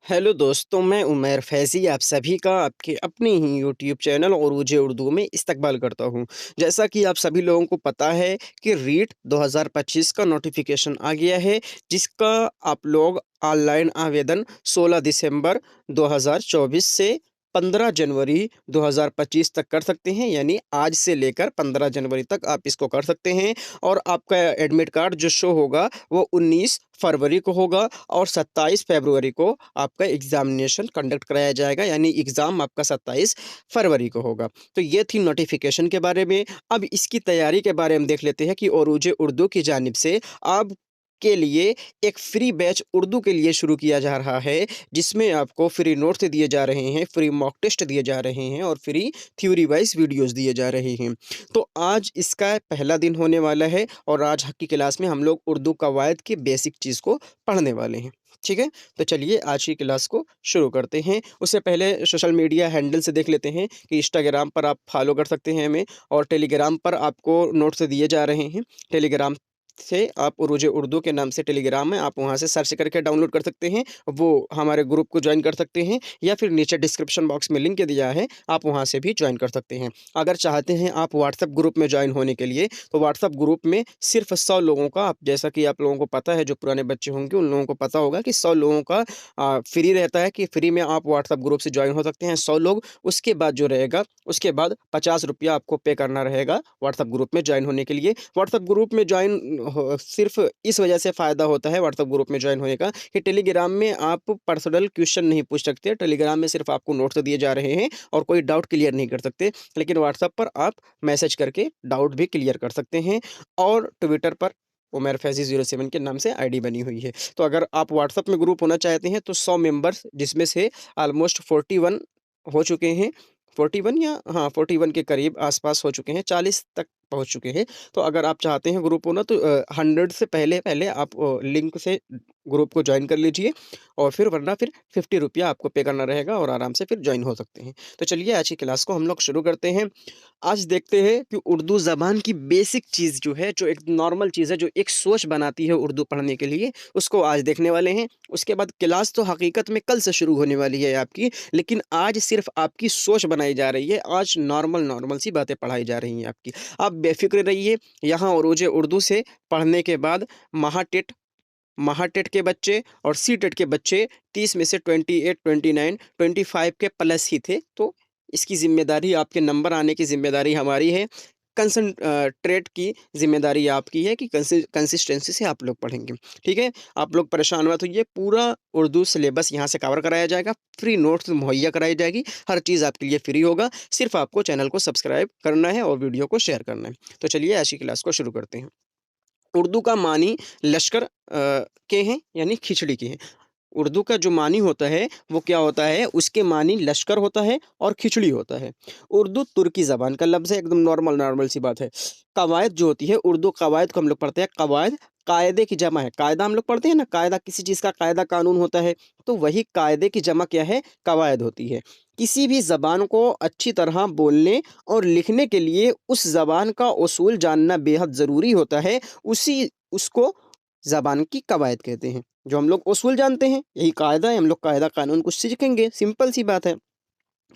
Hello दोस्तों, मैं उमैर फैज़ी आप सभी का आपके अपने ही यूट्यूब चैनल उरूज उर्दू में इस्तकबाल करता हूँ। जैसा कि आप सभी लोगों को पता है कि रीट 2025 का नोटिफ़िकेशन आ गया है, जिसका आप लोग ऑनलाइन आवेदन 16 दिसंबर 2024 से 15 जनवरी 2025 तक कर सकते हैं। यानी आज से लेकर 15 जनवरी तक आप इसको कर सकते हैं और आपका एडमिट कार्ड जो शो होगा वो 19 फरवरी को होगा और 27 फरवरी को आपका एग्ज़ामिनेशन कंडक्ट कराया जाएगा, यानी एग्ज़ाम आपका 27 फरवरी को होगा। तो ये थी नोटिफ़िकेशन के बारे में। अब इसकी तैयारी के बारे में देख लेते हैं कि उरूज उर्दू की जानिब से आप के लिए एक फ्री बैच उर्दू के लिए शुरू किया जा रहा है, जिसमें आपको फ्री नोट्स दिए जा रहे हैं, फ्री मॉक टेस्ट दिए जा रहे हैं और फ्री थ्योरी वाइज़ वीडियोज़ दिए जा रहे हैं। तो आज इसका पहला दिन होने वाला है और आज की क्लास में हम लोग उर्दू कवायद की बेसिक चीज़ को पढ़ने वाले हैं। ठीक है? तो चलिए आज की क्लास को शुरू करते हैं। उससे पहले सोशल मीडिया हैंडल से देख लेते हैं कि इंस्टाग्राम पर आप फॉलो कर सकते हैं हमें और टेलीग्राम पर आपको नोट्स दिए जा रहे हैं। टेलीग्राम से आप उरूज उर्दू के नाम से टेलीग्राम है, आप वहाँ से सर्च करके डाउनलोड कर सकते हैं। वो हमारे ग्रुप को जॉइन कर सकते हैं या फिर नीचे डिस्क्रिप्शन बॉक्स में लिंक दिया है, आप वहाँ से भी जॉइन कर सकते हैं। अगर चाहते हैं आप व्हाट्सएप ग्रुप में जॉइन होने के लिए, तो व्हाट्सएप ग्रुप में सिर्फ़ 100 लोगों का, आप जैसा कि आप लोगों को पता है, जो पुराने बच्चे होंगे उन लोगों को पता होगा कि 100 लोगों का फ्री रहता है कि फ्री में आप व्हाट्सएप ग्रुप से जॉइन हो सकते हैं 100 लोग। उसके बाद जो रहेगा, उसके बाद ₹50 आपको पे करना रहेगा व्हाट्सएप ग्रुप में जॉइन होने के लिए। व्हाट्सएप ग्रुप में जॉइन हो सिर्फ़ इस वजह से फ़ायदा होता है व्हाट्सएप ग्रुप में जॉइन होने का कि टेलीग्राम में आप पर्सनल क्वेश्चन नहीं पूछ सकते। टेलीग्राम में सिर्फ़ आपको नोट्स दिए जा रहे हैं और कोई डाउट क्लियर नहीं कर सकते। लेकिन व्हाट्सएप पर आप मैसेज करके डाउट भी क्लियर कर सकते हैं और ट्विटर पर उमर फैज़ी 07 के नाम से आईडी बनी हुई है। तो अगर आप व्हाट्सएप में ग्रुप होना चाहते हैं तो 100 मेंबर्स, जिसमें से ऑलमोस्ट 41 हो चुके हैं, 41 या हाँ 41 के करीब आस-पास हो चुके हैं, 40 तक पहुँच चुके हैं। तो अगर आप चाहते हैं ग्रुप होना तो 100 से पहले आप लिंक से ग्रुप को जॉइन कर लीजिए और फिर वरना फिर ₹50 आपको पे करना रहेगा और आराम से फिर जॉइन हो सकते हैं। तो चलिए आज की क्लास को हम लोग शुरू करते हैं। आज देखते हैं कि उर्दू ज़बान की बेसिक चीज़ जो है, जो एक नॉर्मल चीज़ है, जो एक सोच बनाती है उर्दू पढ़ने के लिए, उसको आज देखने वाले हैं। उसके बाद क्लास तो हकीकत में कल से शुरू होने वाली है आपकी, लेकिन आज सिर्फ़ आपकी सोच बनाई जा रही है। आज नॉर्मल सी बातें पढ़ाई जा रही हैं आपकी। आप बेफ़िक्र रहिए, यहाँ उरूज उर्दू से पढ़ने के बाद महाटेट महाटेट के बच्चे और सीटेट के बच्चे 30 में से 28, 29, 25 के प्लस ही थे। तो इसकी ज़िम्मेदारी, आपके नंबर आने की ज़िम्मेदारी हमारी है। ट्रेट की ज़िम्मेदारी आपकी है कि कंसिस्टेंसी से आप लोग पढ़ेंगे। ठीक है? आप लोग परेशान मत होइए, पूरा उर्दू सिलेबस यहाँ से कवर कराया जाएगा, फ्री नोट्स मुहैया कराई जाएगी, हर चीज़ आपके लिए फ्री होगा। सिर्फ़ आपको चैनल को सब्सक्राइब करना है और वीडियो को शेयर करना है। तो चलिए आज की क्लास को शुरू करते हैं। उर्दू का मानी लश्कर के हैं, यानी खिचड़ी के हैं। उर्दू का जो मानी होता है वो क्या होता है, उसके मानी लश्कर होता है और खिचड़ी होता है। उर्दू तुर्की ज़बान का लफ्ज़ है, एकदम नॉर्मल सी बात है। कवायद जो होती है, उर्दू कवायद को हम लोग पढ़ते हैं कवायद, कायदे की जमा है। कायदा हम लोग पढ़ते हैं ना, कायदा किसी चीज़ का कायदा कानून होता है, तो वही कायदे की जमा क्या है, कवायद होती है। किसी भी ज़बान को अच्छी तरह बोलने और लिखने के लिए उस ज़बान का उसूल जानना बेहद ज़रूरी होता है। उसको ज़बान की कवायद कहते हैं। जो हम लोग उसूल जानते हैं, यही कायदा है, हम लोग कायदा कानून कुछ सीखेंगे, सिंपल सी बात है।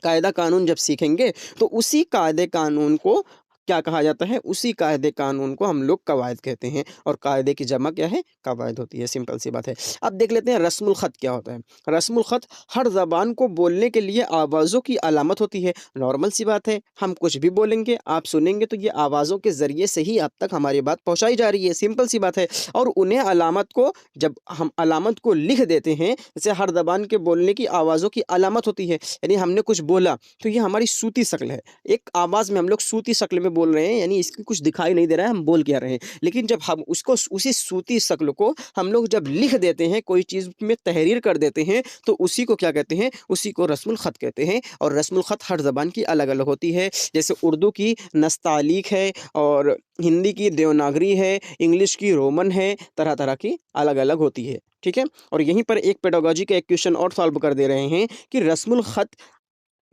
कायदा कानून जब सीखेंगे तो उसी कायदे कानून को क्या कहा जाता है, उसी कायदे कानून को हम लोग कवायद कहते हैं और कायदे की जमा क्या है, कवायद होती है, सिंपल सी बात है। अब देख लेते हैं रस्मुल ख़त क्या होता है। रस्मुल ख़त हर ज़बान को बोलने के लिए आवाज़ों की अलामत होती है। नॉर्मल सी बात है, हम कुछ भी बोलेंगे, आप सुनेंगे तो ये आवाज़ों के ज़रिए से ही आप तक हमारी बात पहुँचाई जा रही है, सिंपल सी बात है। और उन्हें अलामत को, जब हम अलामत को लिख देते हैं, जैसे हर ज़बान के बोलने की आवाज़ों की अलामत होती है, यानी हमने कुछ बोला तो ये हमारी सूती शक्ल है। एक आवाज़ में हम लोग सूती शक्ल में बोल रहे हैं, यानी इसकी कुछ दिखाई नहीं दे रहा है, हम बोल क्या रहे हैं। लेकिन जब हम उसको, उसी सूती शक्ल को हम लोग जब लिख देते हैं, कोई चीज़ में तहरीर कर देते हैं, तो उसी को क्या कहते हैं, उसी को रस्मुल ख़त कहते हैं। और रस्मुल ख़त हर ज़बान की अलग-अलग होती है। जैसे उर्दू की नस्तालीक है और हिंदी की देवनागरी है, इंग्लिश की रोमन है, तरह-तरह की अलग-अलग होती है। ठीक है? और यहीं पर एक पेडागॉजी का एक क्वेश्चन और सॉल्व कर दे रहे हैं कि रस्मुल ख़त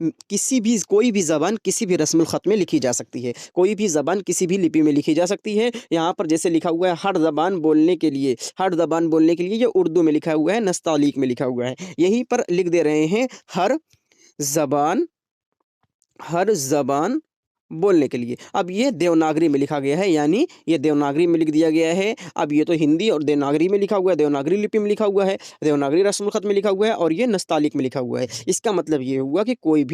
किसी भी कोई भी ज़बान किसी भी रस्मुल ख़त में लिखी जा सकती है। कोई भी ज़बान किसी भी लिपि में लिखी जा सकती है। यहाँ पर जैसे लिखा हुआ है हर ज़बान बोलने के लिए ये उर्दू में लिखा हुआ है, नस्तालीक में लिखा हुआ है। यहीं पर लिख दे रहे हैं ज़बान हर ज़बान बोलने के लिए। अब ये देवनागरी में लिखा गया है, यानी ये देवनागरी में लिख दिया गया है। अब ये तो हिंदी और देवनागरी में लिखा हुआ है, देवनागरी लिपि में लिखा हुआ है, देवनागरी रस्मुल ख़त में लिखा हुआ है और ये नस्तालिक में लिखा हुआ है। इसका मतलब ये हुआ कि कोई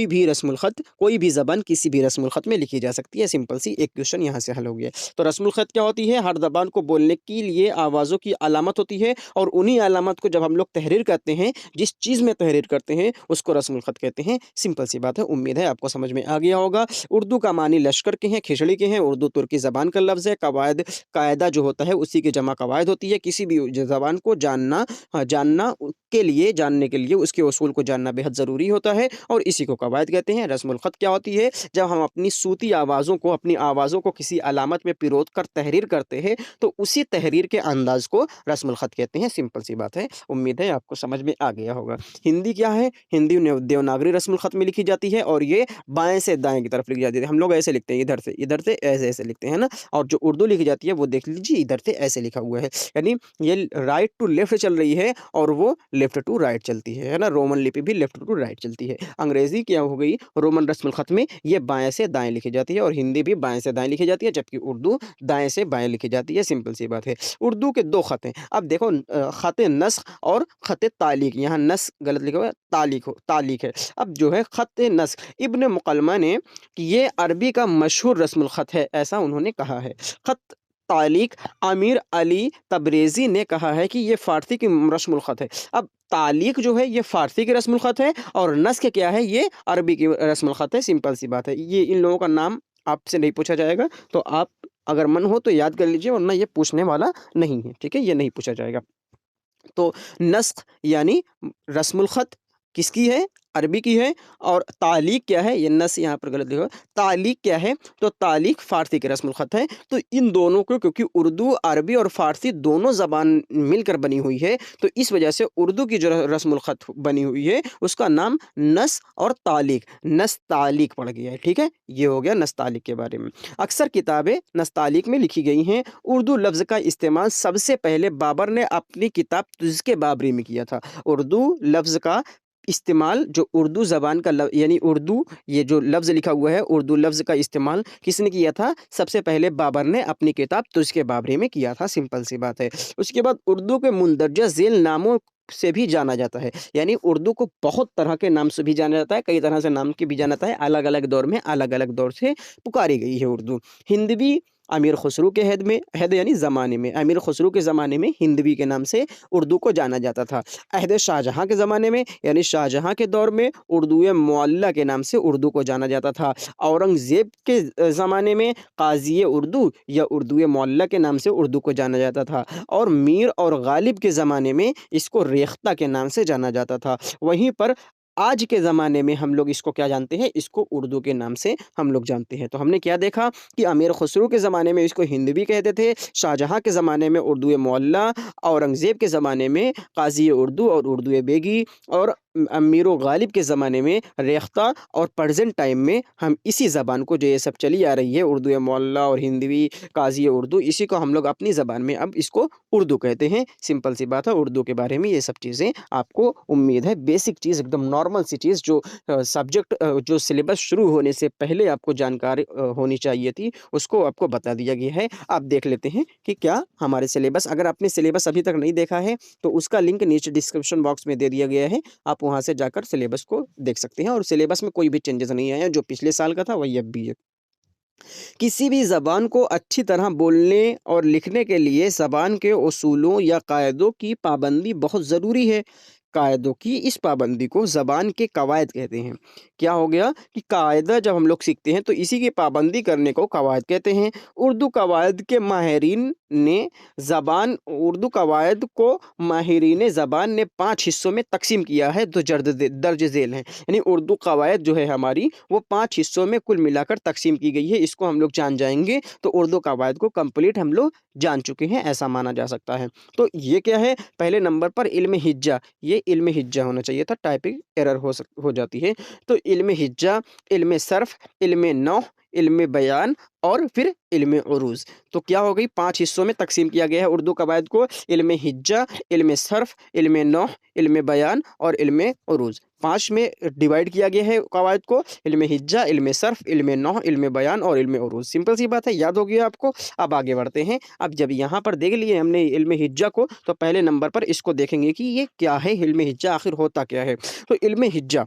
भी रस्मुल ख़त, कोई भी ज़बान किसी भी रस्मुल ख़त में लिखी जा सकती है। सिंपल सी एक क्वेश्चन यहाँ से हल हो गया। तो रस्मुल ख़त क्या होती है? हर ज़बान को बोलने के लिए आवाज़ों की अलामत होती है और उन्हीं अलामत को जब हम लोग तहरीर करते हैं, जिस चीज़ में तहरीर करते हैं, उसको रस्मुल ख़त कहते हैं। सिंपल सी बात है। उम्मीद है आपको समझ में आ गया होगा। उर्दू का मानी लश्कर के हैं, खिचड़ी के हैं। उर्दू तुर्की ज़बान का लफ्ज़ है। कवायद कायदा जो होता है उसी की जमा कवायद होती है। किसी भी ज़बान को जानने के लिए उसके उसूल को जानना बेहद ज़रूरी होता है और इसी को कवायद कहते हैं। रस्मुल ख़त क्या होती है? जब हम अपनी सूती अपनी आवाज़ों को किसी अलामत में पिरोत कर तहरीर करते हैं, तो उसी तहरीर के अंदाज़ को रस्मुल ख़त कहते हैं। सिंपल सी बात है। उम्मीद है आपको समझ में आ गया होगा। हिंदी क्या है? हिंदी देवनागरी रस्मुल ख़त में लिखी जाती है और ये बाएँ से दाएँ की तरफ लिखी जाती है। हम लोग ऐसे लिखते हैं, इधर से ऐसे-ऐसे लिखते हैं ना? और जो उर्दू लिखी जाती है वो देख लीजिए, इधर से ऐसे लिखा हुआ है। यानी ये राइट टू लेफ्ट चल रही है और वो लेफ्ट टू राइट चलती है ना? रोमन लिपि भी लेफ्ट टू राइट चलती है। अंग्रेज़ी क्या हो गई? रोमन रस्मुल ख़त में ये बाएँ से दाएँ लिखी जाती है और हिंदी भी बाएँ से दाएँ लिखी जाती है, जबकि उर्दू दाएँ से बाएँ लिखी जाती है। सिंपल सी बात है। उर्दू के 2 ख़त हैं। अब देखो ख़त नस्ख़ और ख़त तालीक। यहाँ नस्ख़ गलत लिखा हुआ है, तालीक है। अब जो है ख़त नस्ख़, इब्न मुक़ल्लमा ने कि ये अरबी का मशहूर रस्मुल ख़त है, ऐसा उन्होंने कहा है। ख़त तालीक अमीर अली तबरेज़ी ने कहा है कि ये फ़ारसी की रस्मुल ख़त है। अब तालीक जो है ये फ़ारसी की रस्मुल ख़त है और नस्ख़ क्या है? ये अरबी की रस्मुल ख़त है। सिंपल सी बात है। ये इन लोगों का नाम आपसे नहीं पूछा जाएगा, तो आप अगर मन हो तो याद कर लीजिए, वरना ये पूछने वाला नहीं है, ठीक है? ये नहीं पूछा जाएगा। तो नस्ख़ यानी रस्मुल ख़त किसकी है? अरबी की है। और तालीक क्या है? ये नस यहाँ पर गलत लिखा हुआ है। तालीक क्या है? तो तालीक फ़ारसी की रस्मुल ख़त है। तो इन दोनों को, क्योंकि उर्दू, अरबी और फ़ारसी दोनों ज़बान मिलकर बनी हुई है, तो इस वजह से उर्दू की जो रस्मुल ख़त बनी हुई है, उसका नाम नस्तालीक पड़ गया है, ठीक है? ये हो गया नस्तालीक के बारे में। अक्सर किताबें नस्तालीक में लिखी गई हैं। उर्दू लफ्ज़ का इस्तेमाल सबसे पहले बाबर ने अपनी किताब तुज़्क़ बाबरी में किया था। उर्दू लफ्ज़ का इस्तेमाल, जो उर्दू ज़बान का यानी उर्दू, ये जो लफ्ज़ लिखा हुआ है, उर्दू लफ्ज़ का इस्तेमाल किसने किया था? सबसे पहले बाबर ने अपनी किताब तुज़्क़ बाबरी में किया था। सिंपल सी बात है। उसके बाद उर्दू के मुंदरजा ज़ेल नामों से भी जाना जाता है। यानी उर्दू को बहुत तरह के नाम से भी जाना जाता है, कई तरह से नाम के भी जाना जाता है। अलग-अलग दौर में अलग-अलग दौर से पुकारी गई है उर्दू। हिंदवी अमीर खुसरो के अहद यानी ज़माने में, अमीर खुसरो के ज़माने में हिंदवी के नाम से उर्दू को जाना जाता था। अहद शाहजहाँ के ज़माने में, यानी शाहजहाँ के दौर में, उर्दूए मुअल्ला के नाम से उर्दू को जाना जाता था। औरंगज़ेब के ज़माने में काज़ी उर्दू या उर्दूए मुअल्ला के नाम से उर्दू को जाना जाता था और मीर और गालिब के ज़माने में इसको रेख्ता के नाम से जाना जाता था। वहीं पर आज के ज़माने में हम लोग इसको क्या जानते हैं? इसको उर्दू के नाम से हम लोग जानते हैं। तो हमने क्या देखा कि अमीर खुसरो के ज़माने में इसको हिंदवी कहते थे, शाहजहाँ के ज़माने में उर्दूए मुअल्ला, औरंगज़ेब के ज़माने में काज़ी उर्दू और उर्दूए बेगी, और अमीर व गालिब के ज़माने में रेख्ता, और प्रेज़ेंट टाइम में हम इसी ज़बान को, जो ये सब चली आ रही है, उर्दूए मुअल्ला और हिंदवी, काज़ी उर्दू, इसी को हम लोग अपनी ज़बान में अब इसको उर्दू कहते हैं। सिंपल सी बात है। उर्दू के बारे में ये सब चीज़ें आपको, उम्मीद है, बेसिक चीज़, एकदम नॉर्मल सी चीज़, जो जो सिलेबस शुरू होने से पहले आपको जानकारी होनी चाहिए थी, उसको आपको बता दिया गया है। आप देख लेते हैं कि क्या हमारे सिलेबस, अगर आपने सिलेबस अभी तक नहीं देखा है, तो उसका लिंक नीचे डिस्क्रिप्शन बॉक्स में दे दिया गया है। आप वहाँ से जाकर सिलेबस को देख सकते हैं और सिलेबस में कोई भी चेंजेस नहीं आए हैं, जो पिछले साल का था वही अब भी है। किसी भी ज़बान को अच्छी तरह बोलने और लिखने के लिए ज़बान के उसूलों या कायदों की पाबंदी बहुत ज़रूरी है। कायदों की इस पाबंदी को ज़बान के कवायद कहते हैं। क्या हो गया कि कायदा जब हम लोग सीखते हैं, तो इसी की पाबंदी करने को कवायद कहते हैं। उर्दू कवायद को माहिरीन ज़बान ने 5 हिस्सों में तक़सीम किया है, जो दर्ज ज़ेल हैं। यानी उर्दू कवायद जो है हमारी, वो 5 हिस्सों में कुल मिलाकर तक़सीम की गई है। इसको हम लोग जान जाएँगे, तो उर्दू कवायद को कंप्लीट हम लोग जान चुके हैं, ऐसा माना जा सकता है। तो ये क्या है? पहले नंबर पर इल्म हिज्जा, ये ये इल्म हिज्जा होना चाहिए था, टाइपिंग एरर हो जाती है। तो इल्म हिज्जा, इल्म सर्फ़, इल्म नौह, इल्म बयान और फिर इल्म उरूज़। तो क्या हो गई, 5 हिस्सों में तक़सीम किया गया है उर्दू कवायद को, इल्म हिज्जा, इल्म सर्फ़, इल्म नौह, इल्म बयान और इल्म उरूज़। 5 में डिवाइड किया गया है कवायद को, इल्म हिज्जा, इल्म सर्फ़, इल्म नौह, इल्म बयान और इल्म उरूज़। सिंपल सी बात है, याद हो गया आपको। अब आगे बढ़ते हैं। अब जब यहाँ पर देख लिए हमने इल्म हिज्जा को, तो पहले नंबर पर इसको देखेंगे कि ये क्या है, इल्म हिज्जा आखिर होता क्या है? तो इल्म हिज्जा,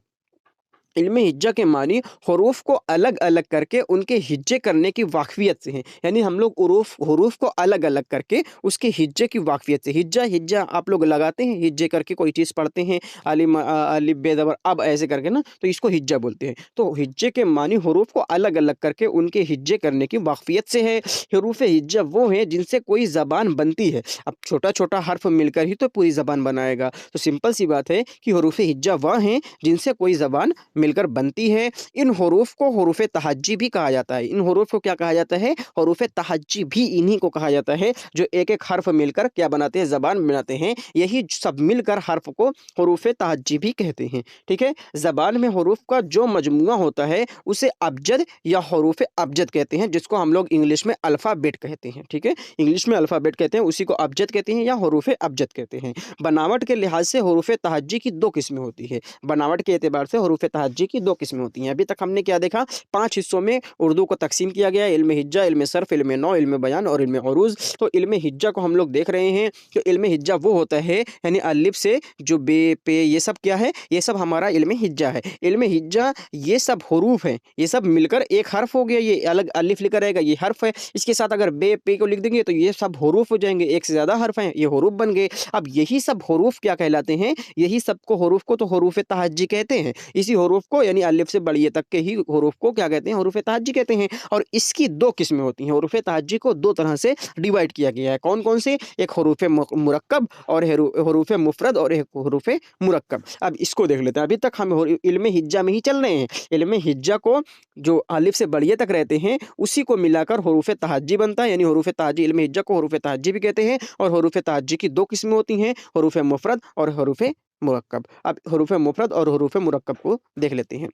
इल्म हिज्जा के मानी हरूफ को अलग-अलग करके उनके हिज्जे करने की वाक़फ़ियत से हैं। यानी हम लोग हरूफ को अलग-अलग करके उसके हिज्जे की वाक़फ़ियत से, हिज्जा हिज्जा आप लोग लगाते हैं, हिज्जे करके कोई चीज़ पढ़ते हैं, अलिफ बे ज़बर अब ऐसे करके ना, तो इसको हिज्जा बोलते हैं। तो हिज्जे के मानी हरूफ को अलग-अलग करके उनके हिज्जे करने की वाक़फ़ियत से है। हरूफ हिज्जा वो हैं जिनसे कोई ज़बान बनती है। अब छोटा-छोटा हर्फ मिलकर ही तो पूरी ज़बान बनाएगा। तो सिंपल सी बात है कि हरूफ हिज्जा वह हैं जिनसे कोई ज़बान मिलकर बनती है। इन हुरूफ को हुरूफ़ तहज्जी भी कहा जाता है। इन हुरूफ को क्या कहा जाता है? हुरूफ़ तहज्जी भी इन्हीं को कहा जाता है, जो एक-एक हर्फ मिलकर क्या बनाते हैं? ज़बान बनाते हैं। यही सब मिलकर हर्फ को हुरूफ़ तहज्जी भी कहते हैं। ठीक है? ज़बान में हुरूफ का जो मजमूआ होता है, उसे अबजद या हुरूफ़ अबजद कहते हैं, जिसको हम लोग इंग्लिश में अल्फ़ाबेट कहते हैं। ठीक है? इंग्लिश में अल्फ़ाबेट कहते हैं, उसी को अबजद कहते हैं या हुरूफ़ अबजद कहते हैं। बनावट के लिहाज से हुरूफ़ तहज्जी की 2 किस्में होती है। बनावट के एतबार से हुरूफ़ तहज्जी की 2 किस्में होती हैं। अभी तक हमने क्या देखा, 5 हिस्सों में उर्दू को तक़सीम किया गया है, इल्म हिज्जा, इल्म सर्फ़, इल्म नौ, इल्म बयान और इल्म उरूज़। तो इल्म हिज्जा को हम लोग देख रहे हैं कि इल्म हिज्जा वो होता है, यानी अलिफ से जो बे, पे ये सब क्या है? ये सब हमारा इल्म हिज्जा है। इल्म हिज्जा ये सब हुरूफ हैं, ये सब मिलकर एक हर्फ हो गया, ये अलग अलिफ लिखा रहेगा, ये हर्फ है। इसके साथ अगर बे, पे को लिख देंगे तो ये सब हुरूफ हो जाएँगे, एक से ज़्यादा हर्फ हैं, ये हुरूफ बन गए। अब यही सब हुरूफ क्या कहलाते हैं? यही सबको हुरूफ को तो हुरूफ़ तहज्जी कहते हैं। इसी हुरूफ को यानी अलिफ से बड़िए तक के ही हुरूफ को क्या कहते हैं? हुरूफ़ तहज्जी कहते हैं। और इसकी 2 किस्में होती हैं। हुरूफ़ तहज्जी को 2 तरह से डिवाइड किया गया है। कौन-कौन से? एक हुरूफ़ मुरक्कब और हुरूफ़ मुफ़रद और एक हुरूफ़ मुरक्कब। अब इसको देख लेते हैं। अभी तक हम इल्म हिज्जा में ही चल रहे हैं। इल्म हिज्जा को जो अलिफ से बड़िए तक रहते हैं, उसी को मिलाकर हुरूफ़ तहज्जी बनता है, यानी हुरूफ़ तहज्जी, इल्म हिज्जा को हुरूफ़ तहज्जी भी कहते हैं। और हुरूफ़ तहज्जी की 2 किस्में होती हैं, हुरूफ़ मुफ़रद और हुरूफ़ मुरक्कब। अब हुरूफ़ मुफ़रद और हुरूफ़ मुरक्कब को देख लेते हैं।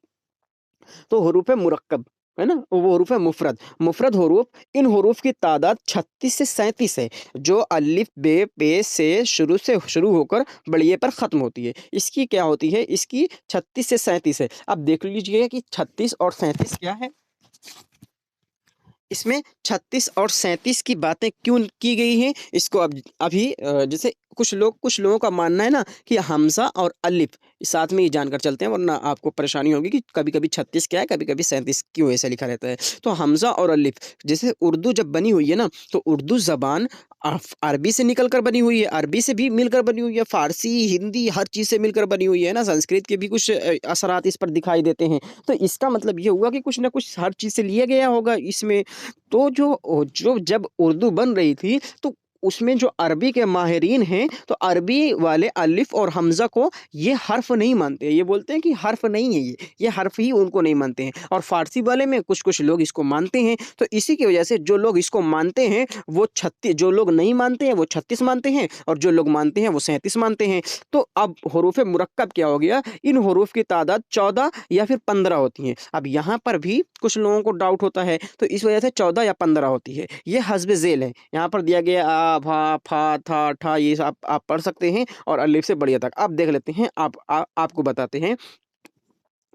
तो हुरूफ़ मुरक्कब, है ना? वो हुरूफ़ मुफ़रद। मुफ़रद हुरूफ़, इन हुरूफ़ की तादाद 36 से 37 है, जो अलिफ, बे, पे से शुरू होकर बड़िए पर ख़त्म होती है। इसकी क्या होती है? इसकी 36 से 37 है। अब देख लीजिए कि 36 और 37 क्या है? इसमें 36 और 37 की बातें क्यों की गई हैं, इसको अब अभी जैसे कुछ लोगों का मानना है ना कि हमज़ा और अलिफ साथ में ही जानकर चलते हैं, वरना आपको परेशानी होगी कि कभी-कभी 36 क्या है, कभी-कभी 37 क्यों ऐसा लिखा रहता है। तो हमज़ा और अलिफ, जैसे उर्दू जब बनी हुई है ना, तो उर्दू ज़बान अरबी से निकल कर बनी हुई है, अरबी से भी मिलकर बनी हुई है, फ़ारसी, हिंदी हर चीज़ से मिलकर बनी हुई है ना, संस्कृत के भी कुछ असरात इस पर दिखाई देते हैं। तो इसका मतलब ये हुआ कि कुछ ना कुछ हर चीज़ से लिया गया होगा इसमें। तो जो जब उर्दू बन रही थी, तो उसमें जो अरबी के माहिरीन हैं, तो अरबी वाले अलिफ और हमज़ा को ये हर्फ़ नहीं मानते। ये बोलते हैं कि हर्फ़ नहीं है ये हर्फ़ ही उनको नहीं मानते हैं। और फ़ारसी वाले में कुछ-कुछ लोग इसको मानते हैं। तो इसी की वजह से जो लोग इसको मानते हैं, वो 36, जो लोग नहीं मानते हैं, वो 36 मानते हैं और जो लोग मानते हैं, वो 37 मानते हैं। तो अब हुरूफ़ मुरक्कब क्या हो गया? इन हुरूफ़ की तादाद 14 या फिर 15 होती हैं। अब यहाँ पर भी कुछ लोगों को डाउट होता है, तो इस वजह से 14 या 15 होती है। ये हस्ब ज़ेल है। यहाँ पर दिया गया आ, भा, फा, था, ठा, ये सब आप पढ़ सकते हैं और अलिफ से बढ़िया तक। अब देख लेते हैं, आपको बताते हैं।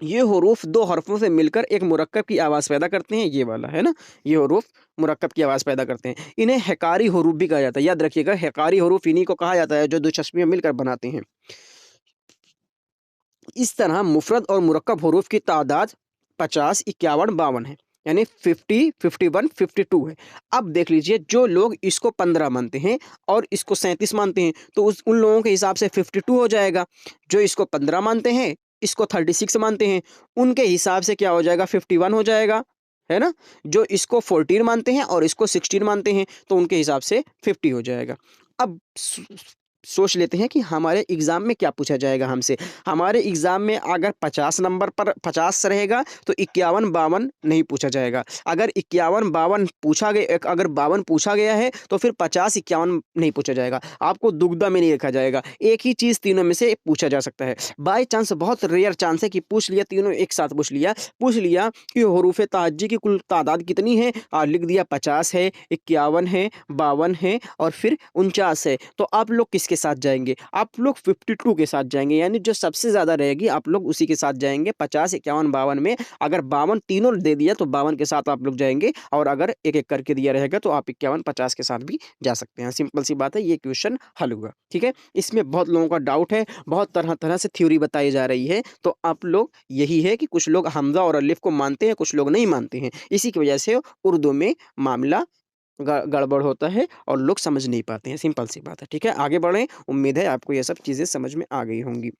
ये हुरूफ़ 2 हरफ़ों से मिलकर एक मुरक्कब की आवाज़ पैदा करते हैं, ये वाला, है ना? ये हुरूफ़ मुरक्कब की आवाज़ पैदा करते हैं। इन्हें हिकारी हुरूफ़ भी कहा जाता है। याद रखिएगा, हिकारी हुरूफ़ इन्हीं को कहा जाता है, जो 2 चश्मियाँ मिलकर बनाते हैं। इस तरह मुफ़रद और मुरक्कब हुरूफ़ की तादाद 50, 51, 52 है। यानी 50, 51, 52 है। अब देख लीजिए, जो लोग इसको 15 मानते हैं और इसको 37 मानते हैं, तो उन लोगों के हिसाब से 52 हो जाएगा। जो इसको 15 मानते हैं, इसको 36 मानते हैं, उनके हिसाब से क्या हो जाएगा? 51 हो जाएगा, है ना? जो इसको 14 मानते हैं और इसको 16 मानते हैं, तो उनके हिसाब से 50 हो जाएगा। अब सोच लेते हैं कि हमारे एग्ज़ाम में क्या पूछा जाएगा हमसे। हमारे एग्ज़ाम में अगर 50 नंबर पर 50 रहेगा तो 51-52 नहीं पूछा जाएगा। अगर 51-52 पूछा गया, अगर 52 पूछा गया है तो फिर 50-51 नहीं पूछा जाएगा। आपको दुविधा में नहीं रखा जाएगा। एक ही चीज़ तीनों में से पूछा जा सकता है। बाय चांस, बहुत रेयर चांस है कि पूछ लिया, तीनों एक साथ पूछ लिया कि हुरूफ़े तहज्जी की कुल तादाद कितनी है? लिख दिया 50 है, 51 है, 52 है और फिर 49 है। तो आप लोग किसके साथ जाएँगे? आप लोग 52 के साथ जाएँगे, यानी जो सबसे ज़्यादा रहेगी आप लोग उसी के साथ जाएँगे। 50, 51, 52 में अगर 52 तीनों दे दिया तो 52 के साथ आप लोग जाएँगे, और अगर एक-एक करके दिया रहेगा तो आप 51, 50 के साथ भी जा सकते हैं। सिंपल सी बात है, ये क्वेश्चन हल हुआ। ठीक है? इसमें बहुत लोगों का डाउट है, बहुत तरह-तरह से थ्योरी बताई जा रही है, तो आप लोग यही है कि कुछ लोग हमज़ा और अलिफ को मानते हैं, कुछ लोग नहीं मानते हैं। इसी की वजह से उर्दू में मामला गड़बड़ होता है और लोग समझ नहीं पाते हैं, सिंपल सी बात है। ठीक है? आगे बढ़ें, उम्मीद है आपको ये सब चीज़ें समझ में आ गई होंगी।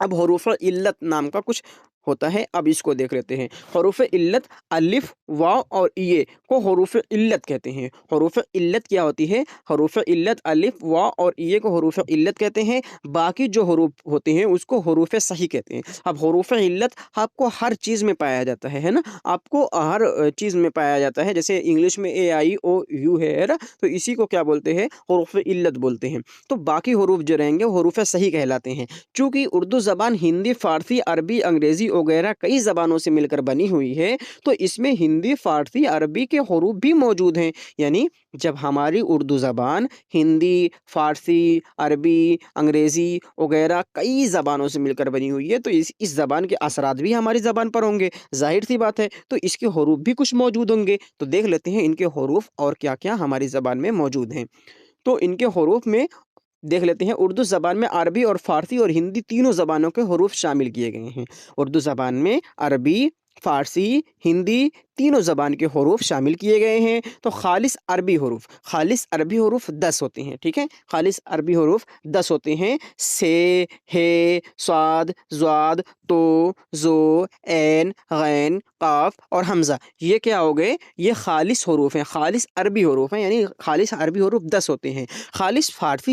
अब हरूफ-ए-इल्लत नाम का कुछ होता है, अब इसको देख लेते हैं। हरूफ-ए-इल्लत अलिफ, वाव और ये को हरूफ-ए-इल्लत कहते हैं। हरूफ-ए-इल्लत क्या होती है? हरूफ-ए-इल्लत अलिफ, वाव और ये को हरूफ-ए-इल्लत कहते हैं। बाकी जो हरूफ होते हैं उसको हरूफ-ए-सही कहते हैं। अब हरूफ-ए-इल्लत आपको हर चीज़ में पाया जाता है ना? आपको हर चीज़ में पाया जाता है। जैसे इंग्लिश में ए, आई, ओ, यू है ना? तो इसी को क्या बोलते हैं? हरूफ-ए-इल्लत बोलते हैं। तो बाकी हरूफ जो रहेंगे वो हरूफ-ए-सही कहलाते हैं। चूँकि उर्दू ज़बान हिंदी, फ़ारसी, अरबी, अंग्रेज़ी वगैरह कई ज़बानों से मिलकर बनी हुई है, तो इसमें हिंदी, फ़ारसी, अरबी के हुरूफ भी मौजूद हैं। यानी जब हमारी उर्दू ज़बान हिंदी, फ़ारसी, अरबी, अंग्रेज़ी वगैरह कई ज़बानों से मिलकर बनी हुई है, तो इस ज़बान के असरात भी हमारी ज़बान पर होंगे, ज़ाहिर-सी बात है। तो इसके हुरूफ भी कुछ मौजूद होंगे। तो देख लेते हैं इनके हुरूफ और क्या-क्या हमारी ज़बान में मौजूद हैं। तो इनके हुरूफ में देख लेते हैं, उर्दू ज़बान में अरबी और फ़ारसी और हिंदी तीनों ज़बानों के हुरूफ शामिल किए गए हैं। उर्दू ज़बान में अरबी, फ़ारसी, हिंदी तीनों ज़बान के हुरूफ शामिल किए गए हैं। तो खालिस अरबी हुरूफ 10 होते हैं, ठीक है? खालिस अरबी हुरूफ 10 होते हैं। से, हे, स्वाद, ज़्वाद, तो, ज़ो, ऐन, गैन, क़ाफ़ और हमज़ा। ये क्या हो गए? ये खालिस हुरूफ हैं, खालिस अरबी हुरूफ हैं, यानी खालिस अरबी हुरूफ 10 होते हैं। खालिस फ़ारसी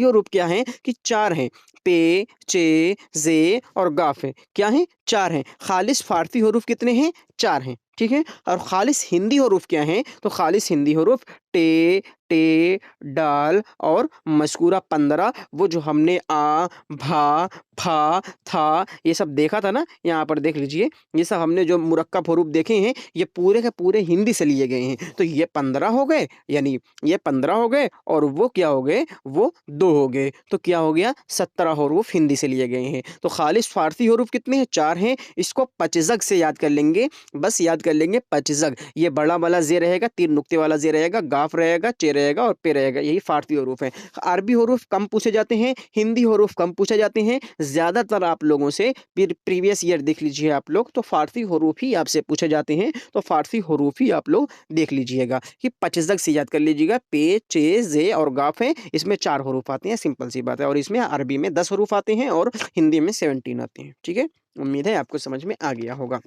हुरूफ क्या हैं कि 4 हैं। पे, चे, ज़े और गाफ़ हैं। क्या हैं? 4 हैं। खालिस फ़ारसी हुरूफ कितने हैं? 4 हैं। ठीक है? और खालिस हिंदी हुरूफ क्या हैं? तो खालिस हिंदी हुरूफ टे, टे, डाल और मज़कूरा 15, वो जो हमने आ, भा, फा, था ये सब देखा था ना, यहाँ पर देख लीजिए, ये सब हमने जो मुरक्कब हुरूफ देखे हैं, ये पूरे के पूरे हिंदी से लिए गए हैं। तो ये 15 हो गए, यानी ये 15 हो गए और वो क्या हो गए? वो 2 हो गए। तो क्या हो गया? 17 हुरूफ हिंदी से लिए गए हैं। तो खालिस फ़ारसी हुरूफ कितने हैं? 4 हैं। इसको पचज़ग से याद कर लेंगे, बस याद कर लेंगे पचज़ग। ये बड़ा वाला ज़े रहेगा, 3 नुक्ते वाला ज़े रहेगा, गाफ़ रहेगा, चे रहेगा और पे रहेगा, यही फ़ारसी हुरूफ हैं। अरबी हुरूफ कम पूछे जाते हैं, हिंदी हुरूफ कम पूछे जाते हैं। ज़्यादातर आप लोगों से प्रीवियस ईयर देख लीजिए आप लोग, तो फ़ारसी हुरूफ ही आपसे पूछे जाते हैं। तो फ़ारसी हुरूफ ही आप लोग देख लीजिएगा कि पचज़ग से याद कर लीजिएगा। पे, चे, ज़े और गाफ़ हैं, इसमें 4 हुरूफ आते हैं, सिंपल सी बात है। और इसमें अरबी में 10 हुरूफ आते हैं और हिंदी में 17 आते हैं। ठीक है? उम्मीद है आपको समझ में आ गया होगा।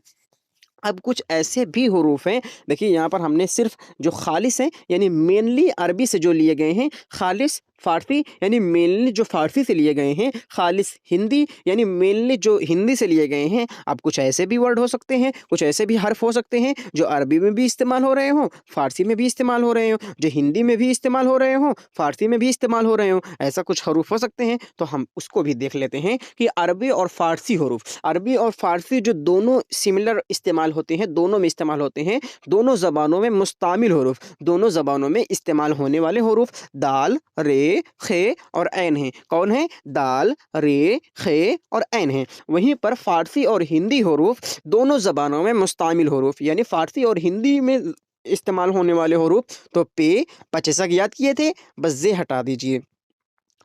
अब कुछ ऐसे भी हुरूफ हैं, देखिए यहाँ पर हमने सिर्फ़ जो खालिस हैं, यानी मेनली अरबी से जो लिए गए हैं, खालिस फ़ारसी यानी मेनली जो फ़ारसी से लिए गए हैं, खालिस हिंदी यानी मेनली जो हिंदी से लिए गए हैं। अब कुछ ऐसे भी वर्ड हो सकते हैं, कुछ ऐसे भी हर्फ़ हो सकते हैं जो अरबी में भी इस्तेमाल हो रहे हों, फ़ारसी में भी इस्तेमाल हो रहे हों, जो हिंदी में भी इस्तेमाल हो रहे हों, फ़ारसी में भी इस्तेमाल हो रहे हों, ऐसा कुछ हरूफ हो सकते हैं। तो हम उसको भी देख लेते हैं कि अरबी और फ़ारसी हुरूफ, अरबी और फ़ारसी जो दोनों सिमिलर इस्तेमाल होते हैं, दोनों में इस्तेमाल होते हैं, दोनों ज़बानों में मुस्तामिल हुरूफ, दोनों ज़बानों में इस्तेमाल होने वाले हुरूफ दाल, रे, खे और ऐन हैं। कौन है? दाल, रे, खे और ऐन हैं। वहीं पर फ़ारसी और हिंदी हुरूफ दोनों ज़बानों में मुस्तामिल हुरूफ, यानी फ़ारसी और हिंदी में इस्तेमाल होने वाले हुरूफ। तो पे, पचेसक याद किए थे, बस ज़े हटा दीजिए।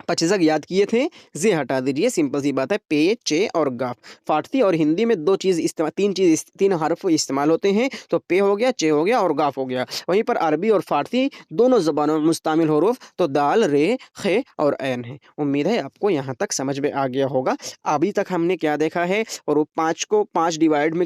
पचीज़क याद किए थे, ज़े हटा दीजिए, सिंपल सी बात है। पे, चे और गाफ। फारसी और हिंदी में 2 चीज़ इस्तेमा 3 चीज़ 3 हर्फ़ इस्तेमाल होते हैं, तो पे हो गया, चे हो गया और गाफ हो गया। वहीं पर अरबी और फारसी दोनों ज़बानों में मुश्तमिल हरूफ तो दाल, रे, खे और ऐन हैं। उम्मीद है आपको यहाँ तक समझ में आ गया होगा। अभी तक हमने क्या देखा है, और वो 5 को 5 डिवाइड में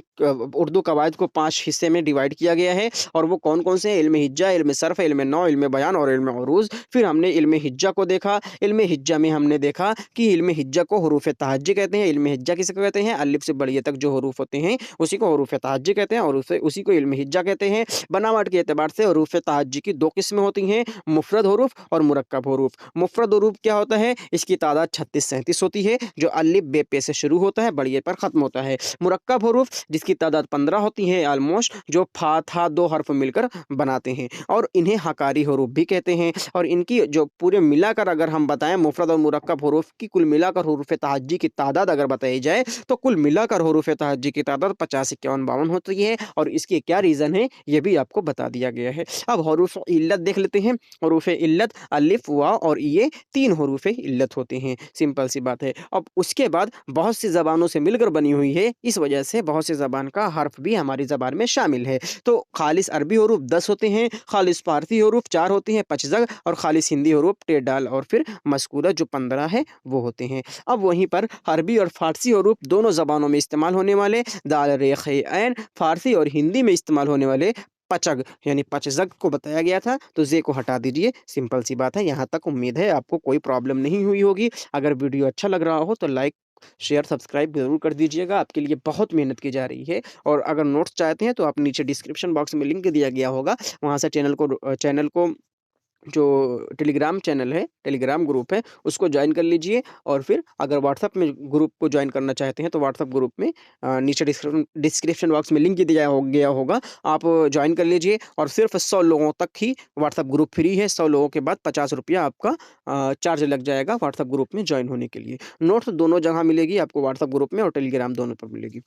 उर्दू कवायद को 5 हिस्से में डिवाइड किया गया है, और वो कौन-कौन से हैं? इल्म हिज्जा, इल्म सर्फ़, इल्म नहव, इल्म बयान और इल्म उरूज़। फिर हमने इल्म हिज्जा को देखा। इल्म हिज्जा में हमने देखा कि इल्म हिज्जा को हुरूफ़ तहज्जी कहते हैं। इल्म हिज्जा किसे कहते हैं? अलिफ से बड़ी तक जो हरूफ होते हैं उसी को हुरूफ़ तहज्जी कहते हैं, और उसी को इल्म हिज्जा कहते हैं। बनावट के एतबार से हुरूफ़ तहज्जी की 2 किस्में होती हैं, मुफ़रद हरूफ और मुरक्कब हरूफ। मुफ़रद हरूफ क्या होता है? इसकी तादाद 36-37 होती है, जो अलिफ बे पे से शुरू होता है, बड़ी पर ख़त्म होता है। मुरक्कब हरूफ जिसकी तादाद 15 होती है ऑलमोस्ट, जो फा, था 2 हर्फ मिलकर बनाते हैं, और इन्हें हकारी हरूफ भी कहते हैं। और इनकी जो पूरे मिलाकर अगर हम बताएँ, मुफ़रद और मुरक्कब हरूफ की कुल मिलाकर हुरूफ़ तहज्जी की तादाद अगर बताई जाए, तो कुल मिलाकर हुरूफ़ तहज्जी की तादाद 50, 51, 52 होती है, और इसके क्या रीज़न है ये भी आपको बता दिया गया है। अब हरूफ़ इल्लत देख लेते हैं। हरूफ़ इल्लत अलिफ, वाव और ये 3 हरूफ़ इल्लत होते हैं, सिंपल सी बात है। अब उसके बाद बहुत सी ज़बानों से मिलकर बनी हुई है, इस वजह से बहुत सी ज़बान का हर्फ भी हमारी ज़बान में शामिल है। तो खालिस अरबी हरूफ 10 होते हैं, खालिस फ़ारसी हरूफ 4 होते हैं, पचज़ग, और खालिस हिंदी हरूफ टे, डाल और फिर मज़कूरा जो 15 है वो होते हैं। अब वहीं पर अरबी और फ़ारसी हरूफ दोनों ज़बानों में इस्तेमाल होने वाले दाल, रे, खे, ऐन, फ़ारसी और हिंदी में इस्तेमाल होने वाले पचग यानी पचज़ग को बताया गया था, तो ज़े को हटा दीजिए, सिंपल सी बात है। यहाँ तक उम्मीद है आपको कोई प्रॉब्लम नहीं हुई होगी। अगर वीडियो अच्छा लग रहा हो तो लाइक, शेयर, सब्सक्राइब ज़रूर कर दीजिएगा, आपके लिए बहुत मेहनत की जा रही है। और अगर नोट्स चाहते हैं तो आप नीचे डिस्क्रिप्शन बॉक्स में लिंक दिया गया होगा, वहाँ से चैनल को जो टेलीग्राम चैनल है, टेलीग्राम ग्रुप है, उसको जॉइन कर लीजिए। और फिर अगर व्हाट्सएप में ग्रुप को जॉइन करना चाहते हैं तो व्हाट्सएप ग्रुप में नीचे डिस्क्रिप्शन बॉक्स में लिंक दिया गया होगा, आप जॉइन कर लीजिए। और सिर्फ 100 लोगों तक ही व्हाट्सएप ग्रुप फ्री है। 100 लोगों के बाद 50 रुपया आपका चार्ज लग जाएगा व्हाट्सएप ग्रुप में जॉइन होने के लिए। नोट्स दोनों जगह मिलेगी आपको, व्हाट्सएप ग्रुप में और टेलीग्राम दोनों पर मिलेगी।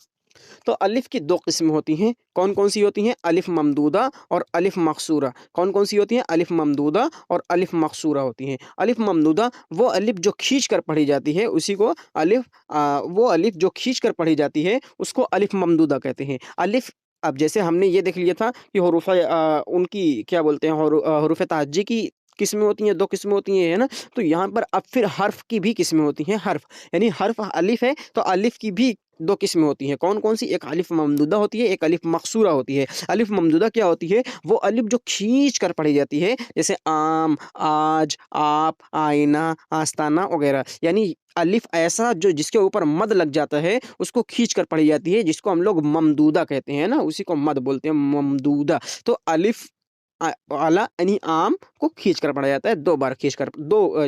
तो अलिफ की 2 किस्में होती हैं, कौन-कौन सी होती हैं? अलिफ ममदूदा और अलिफ मकसूरा। कौन-कौन सी होती हैं? अलिफ ममदूदा और अलिफ मकसूरा होती हैं। अलिफ ममदूदा वो अलिफ जो खींच कर पढ़ी जाती है, उसी को वो अलिफ जो खींच कर पढ़ी जाती है, उसको अलिफ ममदूदा कहते हैं। अलिफ अब जैसे हमने ये देख लिया था कि उनकी क्या बोलते हैं, हुरूफ़ तहज्जी की किस्में होती हैं, 2 किस्में होती हैं, है ना? तो यहाँ पर अब फिर हर्फ़ की भी किस्में होती हैं, हर्फ़ यानी हर्फ़ अलिफ है, तो अलिफ की भी 2 किस्में होती हैं, कौन-कौन सी? एक अलिफ ममदूदा होती है, एक अलिफ मकसूरा होती है। अलिफ ममदूदा क्या होती है? वो अलिफ जो खींच कर पढ़ी जाती है, जैसे आम, आज, आप, आईना, आस्ताना वगैरह। यानी अलिफ ऐसा जो जिसके ऊपर मद लग जाता है, उसको खींच कर पढ़ी जाती है, जिसको हम लोग ममदूदा कहते हैं ना, उसी को मद बोलते हैं, ममदूदा। तो अलिफ आला यानी आम को खींच कर पढ़ा जाता है, 2 बार खींच कर,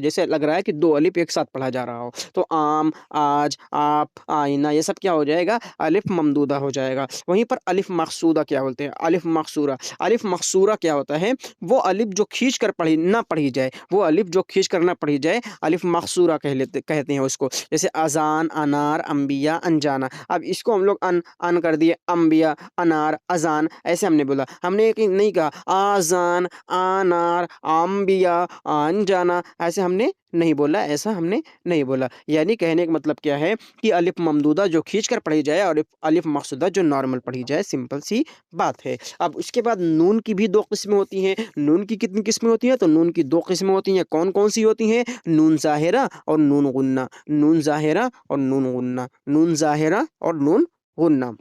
जैसे लग रहा है कि 2 अलिफ एक साथ पढ़ा जा रहा हो। तो आम, आज, आप, आईना ये सब क्या हो जाएगा? अलिफ ममदूदा हो जाएगा। वहीं पर अलिफ मकसूदा क्या बोलते हैं? अलिफ मकसूरा। अलिफ मकसूरा क्या होता है? वो अलिफ जो खींच कर ना पढ़ी जाए, वो अलिफ जो खींच कर ना पढ़ी जाए, अलिफ मकसूरा कहते हैं उसको। जैसे अज़ान, अनार, अंबिया, अनजाना। अब इसको हम लोग अन कर दिए, अंबिया, अनार, अज़ान ऐसे हमने बोला। हमने एक नहीं कहा आज़ान, अनार, अंबिया, अनजाना, ऐसे हमने नहीं बोला, ऐसा हमने नहीं बोला। यानी कहने का मतलब क्या है कि अलिफ ममदूदा जो खींच कर पढ़ी जाए और अलिफ मकसूदा जो नॉर्मल पढ़ी जाए, सिंपल सी बात है। अब उसके बाद नून की भी 2 किस्में होती हैं। नून की कितनी किस्में होती हैं? तो नून की 2 किस्में होती हैं। कौन-कौन सी होती हैं? नून ज़ाहिरा और नून गुन्ना। नून ज़ाहिरा और नून गुन्ना। नून ज़ाहिरा और नून गुन्ना।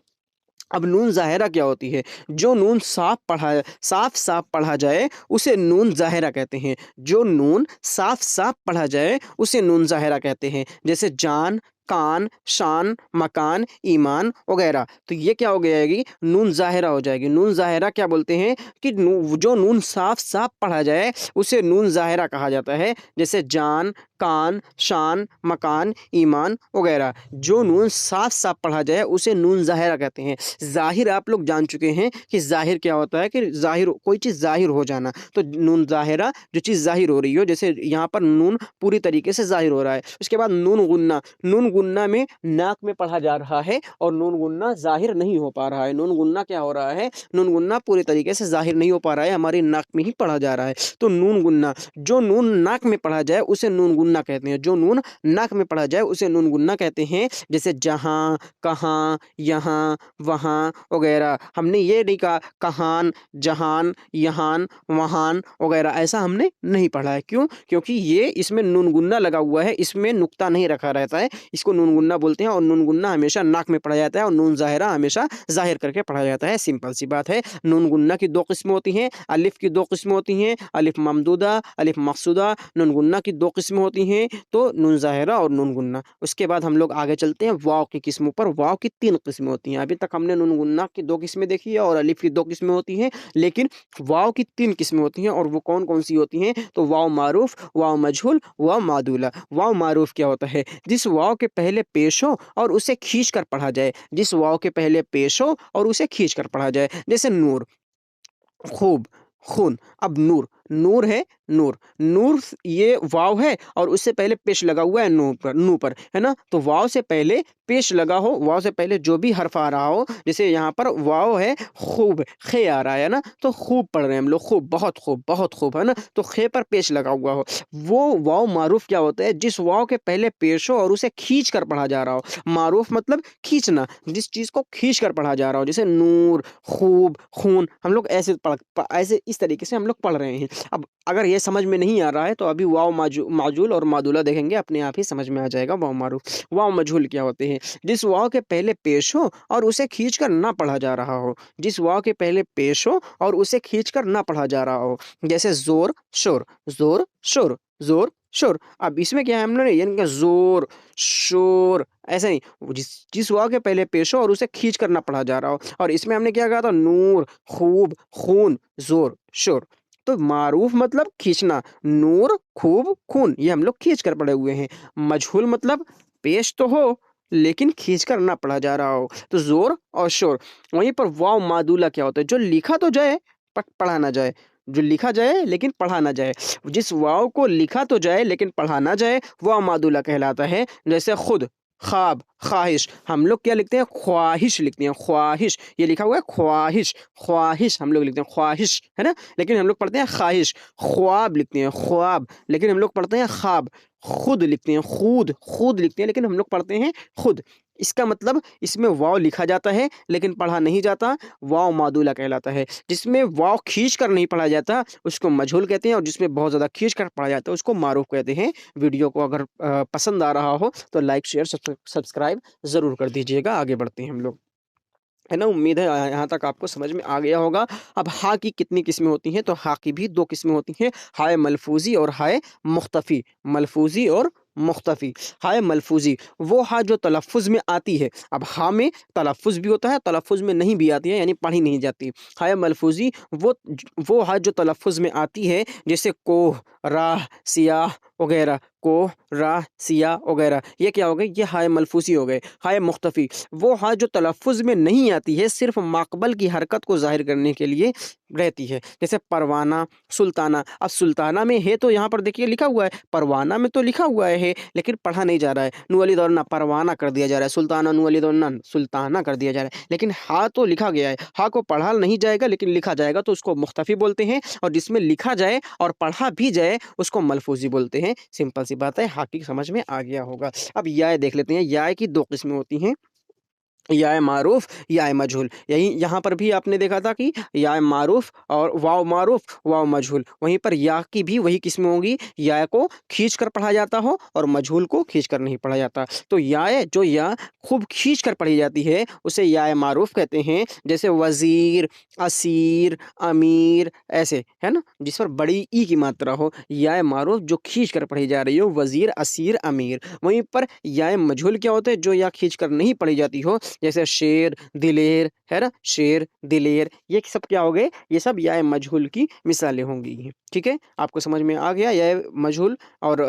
अब नून ज़ाहिरा क्या होती है? जो नून साफ-साफ पढ़ा जाए, उसे नून ज़ाहिरा कहते हैं। जो नून साफ-साफ पढ़ा जाए, उसे नून ज़ाहिरा कहते हैं। जैसे जान, कान, शान, मकान, ईमान वगैरह। तो ये क्या हो जाएगी? नून ज़ाहिरा हो जाएगी। नून ज़ाहिरा क्या बोलते हैं कि जो नून साफ-साफ पढ़ा जाए, उसे नून ज़ाहिरा कहा जाता है। जैसे जान, कान, शान, मकान, ईमान वगैरह। जो नून साफ-साफ पढ़ा जाए, उसे नून ज़ाहिरा कहते हैं। ज़ाहिर आप लोग जान चुके हैं कि ज़ाहिर क्या होता है, कि कोई चीज़ ज़ाहिर हो जाना। तो नून ज़ाहिरा जो चीज़ ज़ाहिर हो रही हो, जैसे यहाँ पर नून पूरी तरीके से ज़ाहिर हो रहा है। उसके बाद नून गुन्ना। नून गुन्ना में नाक में पढ़ा जा रहा है और नून गुन्ना ज़ाहिर नहीं हो पा रहा है। नून गुन्ना क्या हो रहा है? नून गुन्ना पूरी तरीके से ज़ाहिर नहीं हो पा रहा है, हमारी नाक में ही पढ़ा जा रहा है। तो नून गुन्ना, जो नून नाक में पढ़ा जाए, उसे नून गुन्ना कहते हैं। जो नून नाक में पढ़ा जाए उसे नून गुन्ना कहते हैं। जैसे जहाँ, कहाँ, यहाँ, वहाँ वगैरह। हमने ये नहीं कहा कहान, जहान, यहान, वहान वगैरह, ऐसा हमने नहीं पढ़ा है। क्यों? क्योंकि ये इसमें नून गुन्ना लगा हुआ है, इसमें नुक्ता नहीं रखा रहता है, इसको नून गुन्ना बोलते हैं। और नून गुन्ना हमेशा नाक में पढ़ा जाता है और नून ज़ाहिरा हमेशा ज़ाहिर करके पढ़ा जाता है। सिंपल सी बात है। नून गुन्ना की दो किस्में होती हैं, अलिफ की दो किस्में होती हैं, अलिफ ममदूदा, अलिफ मकसूदा। नून गुन्ना की दो किस्में होती हैं, तो नून ज़ाहिरा और नून गुन्ना। उसके बाद हम लोग आगे चलते हैं वाव की किस्मों पर। वाव की 3 किस्में होती हैं। अभी तक हमने नून गुन्ना की 2 किस्में देखी है और अलिफ की 2 किस्में होती हैं, लेकिन वाव की 3 किस्में होती हैं। और वो कौन-कौन सी होती हैं? तो वाव मारूफ, वाव मजहूल, वाव मादूला। वाव मारूफ क्या होता है? जिस वाव के पहले पेश हो और उसे खींच कर पढ़ा जाए। जिस वाव के पहले पेश हो और उसे खींच कर पढ़ा जाए। जैसे नूर, खूब, खून। अब नूर, नूर है नूर, नूर ये वाव है और उससे पहले पेश लगा हुआ है नू पर, है ना? तो वाव से पहले पेश लगा हो, वाव से पहले जो भी हर्फ आ रहा हो, जैसे यहाँ पर वाव है खूब, खे आ रहा है ना? तो खूब पढ़ रहे हैं हम लोग, खूब, बहुत खूब, है ना? तो खे पर पेश लगा हुआ हो, वो वाव मारूफ क्या होता है? जिस वाव के पहले पेश हो और उसे खींच कर पढ़ा जा रहा हो। मारूफ मतलब खींचना, जिस चीज़ को खींच कर पढ़ा जा रहा हो। जैसे नूर, खूब, खून, हम लोग ऐसे इस तरीके से हम लोग पढ़ रहे हैं। अब अगर ये समझ में नहीं आ रहा है तो अभी वाव माजूल और मादूला देखेंगे, अपने आप ही समझ में आ जाएगा वाव मारूफ। वाव मजहूल क्या होते हैं? जिस वाव के पहले पेश हो और उसे खींचकर ना पढ़ा जा रहा हो। जिस वाव के पहले पेश हो और उसे खींचकर ना पढ़ा जा रहा हो। जैसे ज़ोर, शोर, ज़ोर, शोर, ज़ोर, शोर। अब इसमें क्या है, हमने यानी कि ज़ोर, शोर ऐसे नहीं, जिस जिस वाव के पहले पेश हो और उसे खींचकर ना पढ़ा जा रहा हो। और इसमें हमने क्या कहा था? नूर, खूब, खून, ज़ोर, शोर। तो मारूफ मतलब खींचना, नूर, खूब, खून, ये हम लोग खींच कर पढ़े हुए हैं। मजहूल मतलब पेश तो हो लेकिन खींच कर ना पढ़ा जा रहा हो, तो जोर और शोर। वहीं पर वाव मादूला क्या होता है? जो लिखा तो जाए पर पढ़ा ना जाए, जो लिखा जाए लेकिन पढ़ा ना जाए। जिस वाव को लिखा तो जाए लेकिन पढ़ा ना जाए, वाव मादूला कहलाता है। जैसे खुद, ख्वाब, ख्वाहिश, हम लोग क्या लिखते हैं? ख्वाहिश लिखते हैं, ख्वाहिश। ये लिखा हुआ है ख्वाहिश, ख्वाहिश हम लोग लिखते हैं ख्वाहिश, है ना? लेकिन हम लोग पढ़ते हैं ख्वाहिश। ख्वाब लिखते हैं ख्वाब, लेकिन हम लोग पढ़ते हैं ख्वाब। खुद लिखते हैं खूद, खुद लिखते हैं लेकिन हम लोग पढ़ते हैं खुद। इसका मतलब इसमें वाव लिखा जाता है लेकिन पढ़ा नहीं जाता, वाव मादूला कहलाता है। जिसमें वाव खींच कर नहीं पढ़ा जाता उसको मजहूल कहते हैं, और जिसमें बहुत ज़्यादा खींच कर पढ़ा जाता है उसको मारूफ कहते हैं। वीडियो को अगर पसंद आ रहा हो तो लाइक, शेयर, सब्सक्राइब ज़रूर कर दीजिएगा। आगे बढ़ते हैं हम लोग, है ना? उम्मीद है यहाँ तक आपको समझ में आ गया होगा। अब हा की कितनी किस्में होती हैं? तो हा की भी 2 किस्में होती हैं, हाय मलफूज़ी और हाय मुख्तफ़ी। मलफूज़ी और मुख्तफ़ी। हाय मलफूज़ी वो हा जो तलफ़्फ़ुज़ में आती है। अब हा में तलफ़्फ़ुज़ भी होता है, तलफ़्फ़ुज़ में नहीं भी आती है, यानी पढ़ी नहीं जाती। हाय मलफूज़ी वो हा जो तलफ़्फ़ुज़ में आती है, जैसे कोह, राह, सियाह वगैरह। कोह, राह, सियाह वगैरह, ये क्या हो गए? ये हाय मलफूज़ी हो गए। हाय मुख्तफ़ी वो हा जो तलफ़्फ़ुज़ में नहीं आती है, सिर्फ़ माक़बल की हरकत को ज़ाहिर करने के लिए रहती है। जैसे परवाना, सुल्ताना। अब सुल्ताना में है तो यहाँ पर देखिए लिखा हुआ है, परवाना में तो लिखा हुआ है लेकिन पढ़ा नहीं जा रहा है। नू अली दौरना परवाना कर दिया जा रहा है, सुल्ताना नू अली दौरना सुल्ताना कर दिया जा रहा है। लेकिन हा तो लिखा गया है, हा को पढ़ा नहीं जाएगा लेकिन लिखा जाएगा, तो उसको मुख्तफ़ी बोलते हैं। और जिसमें लिखा जाए और पढ़ा भी जाए उसको मलफूज़ी बोलते हैं। सिंपल सी बात है, हा की समझ में आ गया होगा। अब याए देख लेते हैं। याए की 2 किस्में होती हैं, याए मारूफ, याए मजहूल। यही यहाँ पर भी आपने देखा था कि याए मारूफ और वाव मारूफ, वाव मजहूल। वहीं पर या की भी वही किस्में होंगी, या को खींच कर पढ़ा जाता हो और मजहूल को खींच कर नहीं पढ़ा जाता। तो याए जो या खूब खींच कर पढ़ी जाती है उसे याए मारूफ कहते हैं। जैसे वज़ीर, असीर, अमीर, ऐसे, है ना? जिस पर बड़ी ई की मात्रा हो, याए मारूफ जो खींच कर पढ़ी जा रही हो, वज़ीर, असीर, अमीर। वहीं पर याए मजहूल क्या होता है? जो या खींच कर नहीं पढ़ी जाती हो, जैसे शेर, दिलेर, है ना? शेर, दिलेर, ये सब क्या हो गए? ये सब याए मजहूल की मिसालें होंगी। ठीक है? आपको समझ में आ गया याए मजहूल और